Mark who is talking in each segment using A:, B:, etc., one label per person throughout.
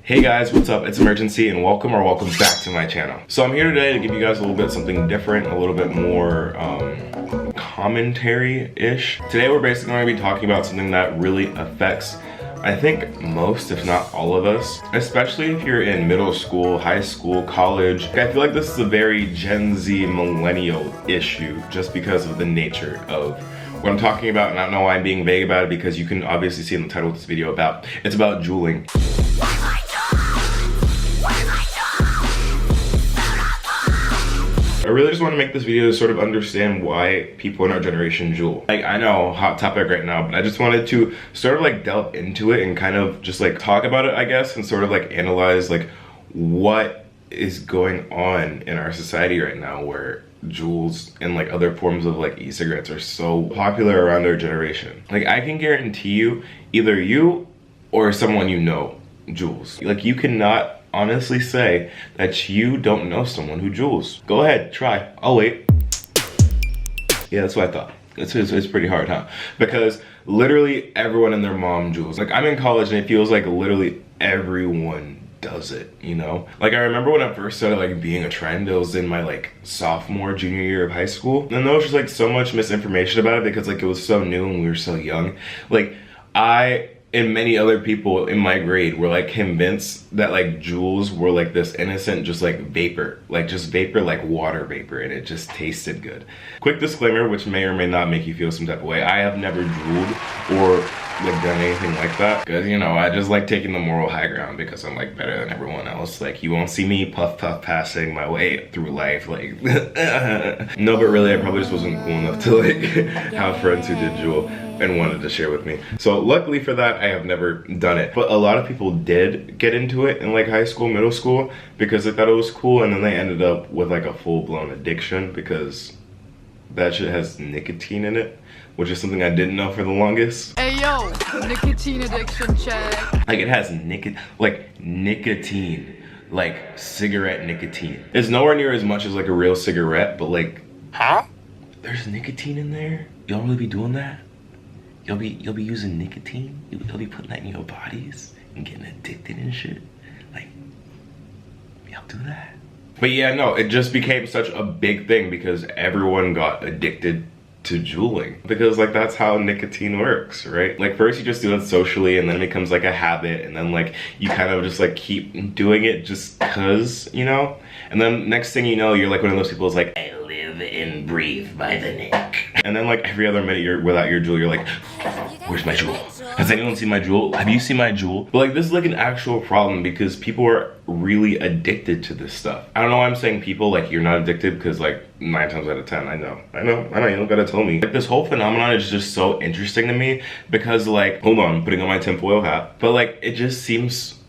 A: Hey guys, what's up? It's Imurgency and welcome back to my channel. So I'm here today to give you guys a little bit something different, a little bit more commentary-ish. Today we're basically going to be talking about something that really affects, I think, most if not all of us, especially if you're in middle school, high school, college. I feel like this is a very Gen Z millennial issue just because of the nature of what I'm talking about, and I don't know why I'm being vague about it because you can obviously see in the title of this video it's about juuling. I really just want to make this video to sort of understand why people in our generation juul. Like, I know, hot topic right now, but I just wanted to sort of like delve into it and kind of just like talk about it, I guess, and sort of like analyze like what is going on in our society right now where juuls and like other forms of like e-cigarettes are so popular around our generation. Like, I can guarantee you, either you or someone you know juuls. Like, you cannot honestly say that you don't know someone who juuls. Go ahead, try. I'll wait. Yeah, that's what I thought. It's pretty hard, huh? Because literally everyone and their mom juuls. Like, I'm in college and it feels like literally everyone does it, you know? Like, I remember when I first started like being a trend, it was in my like sophomore, junior year of high school. And there was just like so much misinformation about it because like it was so new and we were so young. Like, I and many other people in my grade were like convinced that like juuls were like this innocent just like vapor, like just vapor, like water vapor, and it just tasted good. Quick disclaimer, which may or may not make you feel some type of way, I have never juuled or like done anything like that because, you know, I just like taking the moral high ground because I'm like better than everyone else. Like, you won't see me puff passing my way through life like no, but really I probably just wasn't cool enough to like have friends who did juul and wanted to share with me. So luckily for that, I have never done it. But a lot of people did get into it in like high school, middle school, because they thought it was cool, and then they ended up with like a full-blown addiction because that shit has nicotine in it, which is something I didn't know for the longest.
B: Hey yo, nicotine addiction check.
A: Like, it has nicotine, like cigarette nicotine. It's nowhere near as much as like a real cigarette, but like, huh? There's nicotine in there? Y'all really be doing that? You'll be using nicotine? You'll be putting that in your bodies and getting addicted and shit? Like, y'all do that? But yeah, no, it just became such a big thing because everyone got addicted to juuling. Because like, that's how nicotine works, right? Like, first you just do it socially, and then it becomes like a habit, and then like you kind of just like keep doing it just cause, you know? And then next thing you know, you're like one of those people who's like, I live and breathe by the nick. And then like every other minute you're without your juul, you're like, where's my juul? Has anyone seen my juul? Have you seen my juul? But like, this is like an actual problem because people are really addicted to this stuff. I don't know why I'm saying people, like, you're not addicted, because like 9 times out of 10, I know, you don't gotta tell me. Like, this whole phenomenon is just so interesting to me because like, hold on, I'm putting on my tinfoil hat, but like, it just seems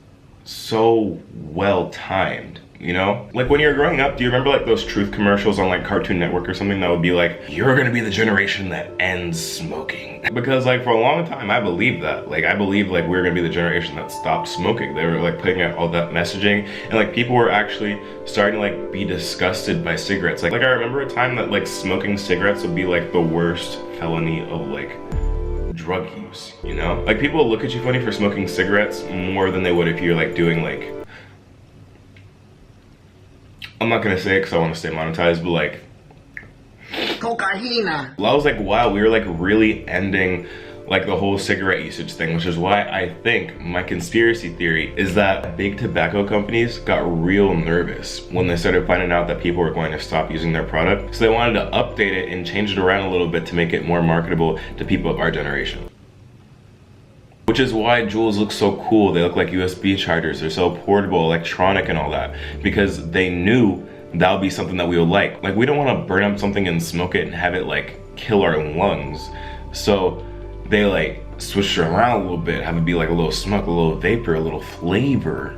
A: so well timed. You know? Like, when you're growing up, do you remember like those truth commercials on like Cartoon Network or something that would be like, you're gonna be the generation that ends smoking? Because like, for a long time I believed that. Like, I believed like we were gonna be the generation that stopped smoking. They were like putting out all that messaging, and like people were actually starting to like be disgusted by cigarettes. Like I remember a time that like smoking cigarettes would be like the worst felony of like drug use, you know? Like, people will look at you funny for smoking cigarettes more than they would if you're like doing like, I'm not gonna say it because I want to stay monetized, but like cocaine. I was like, wow, we were like really ending like the whole cigarette usage thing, which is why I think my conspiracy theory is that big tobacco companies got real nervous when they started finding out that people were going to stop using their product. So they wanted to update it and change it around a little bit to make it more marketable to people of our generation. Which is why juuls look so cool. They look like USB chargers. They're so portable, electronic, and all that. Because they knew that would be something that we would like. Like, we don't want to burn up something and smoke it and have it like kill our lungs. So they like switched it around a little bit, have it be like a little smoke, a little vapor, a little flavor.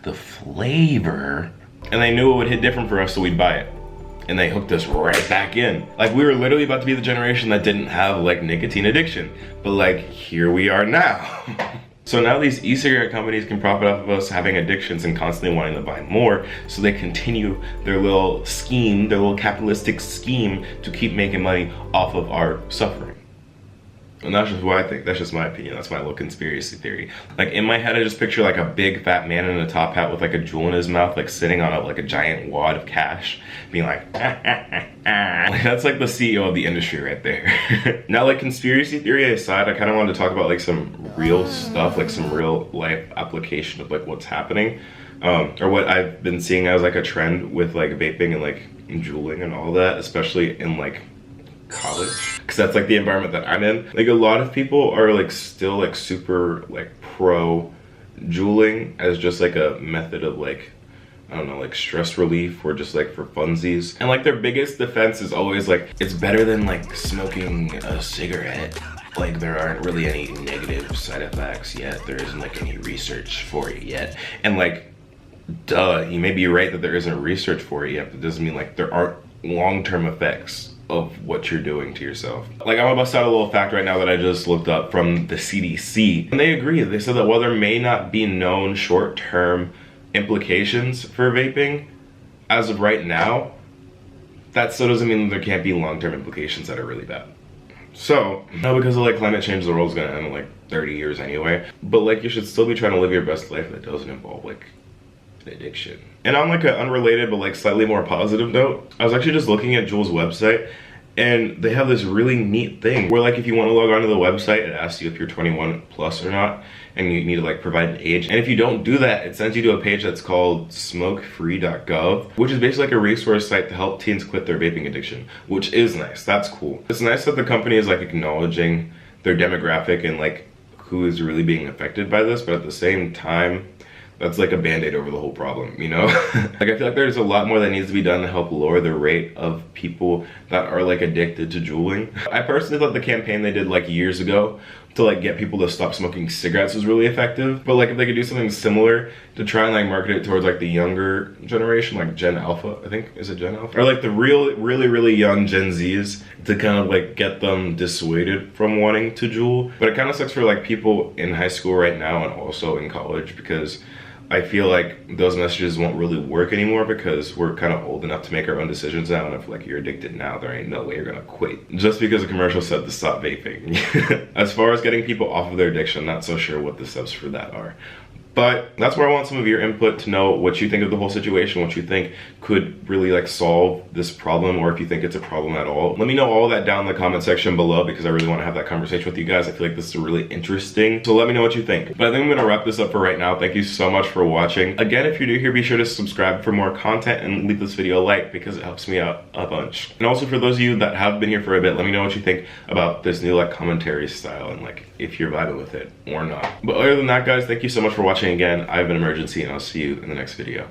A: The flavor. And they knew it would hit different for us, so we'd buy it. And they hooked us right back in. Like, we were literally about to be the generation that didn't have like nicotine addiction, but like, here we are now. So now these e-cigarette companies can profit off of us having addictions and constantly wanting to buy more, so they continue their little scheme, their little capitalistic scheme to keep making money off of our suffering. And that's just what I think. That's just my opinion. That's my little conspiracy theory. Like in my head, I just picture like a big fat man in a top hat with like a jewel in his mouth, like sitting on a giant wad of cash, being like, Like, that's like the CEO of the industry right there. Now, like conspiracy theory aside, I kind of wanted to talk about like some real stuff, like some real life application of like what's happening, or what I've been seeing as like a trend with like vaping and like juuling and all that, especially in like college, because that's like the environment that I'm in. Like a lot of people are like still like super like pro juuling as just like a method of like, I don't know, like stress relief or just like for funsies. And like their biggest defense is always like, it's better than like smoking a cigarette. Like there aren't really any negative side effects yet. There isn't like any research for it yet. And like, duh, you may be right that there isn't research for it yet, but it doesn't mean like there aren't long-term effects of what you're doing to yourself. Like I'm gonna bust out a little fact right now that I just looked up from the CDC. And they agree. They said that while there may not be known short-term implications for vaping, as of right now, that still doesn't mean that there can't be long-term implications that are really bad. So, now because of like climate change, the world's gonna end in like 30 years anyway. But like you should still be trying to live your best life that doesn't involve like an addiction. And on like an unrelated but like slightly more positive note, I was actually just looking at Juul's website, and they have this really neat thing where like if you want to log onto the website, it asks you if you're 21 plus or not, and you need to like provide an age. And if you don't do that, it sends you to a page that's called smokefree.gov, which is basically like a resource site to help teens quit their vaping addiction, which is nice. That's cool. It's nice that the company is like acknowledging their demographic and like who is really being affected by this, but at the same time, that's like a band-aid over the whole problem, you know? Like I feel like there's a lot more that needs to be done to help lower the rate of people that are like addicted to juuling. I personally thought the campaign they did like years ago to like get people to stop smoking cigarettes was really effective. But like if they could do something similar to try and like market it towards like the younger generation, like Gen Alpha, I think, is it Gen Alpha? Or like the really young Gen Zs, to kind of like get them dissuaded from wanting to juul. But it kind of sucks for like people in high school right now and also in college, because I feel like those messages won't really work anymore because we're kind of old enough to make our own decisions now. And if like you're addicted now, there ain't no way you're gonna quit just because a commercial said to stop vaping. As far as getting people off of their addiction, I'm not so sure what the steps for that are. But that's where I want some of your input to know what you think of the whole situation, what you think could really like solve this problem, or if you think it's a problem at all. Let me know all that down in the comment section below, because I really want to have that conversation with you guys. I feel like this is really interesting. So let me know what you think. But I think I'm gonna wrap this up for right now. Thank you so much for watching. Again, if you're new here, be sure to subscribe for more content and leave this video a like, because it helps me out a bunch. And also for those of you that have been here for a bit, let me know what you think about this new like commentary style and like if you're vibing with it or not. But other than that, guys, thank you so much for watching again. I've been Imurgency, and I'll see you in the next video.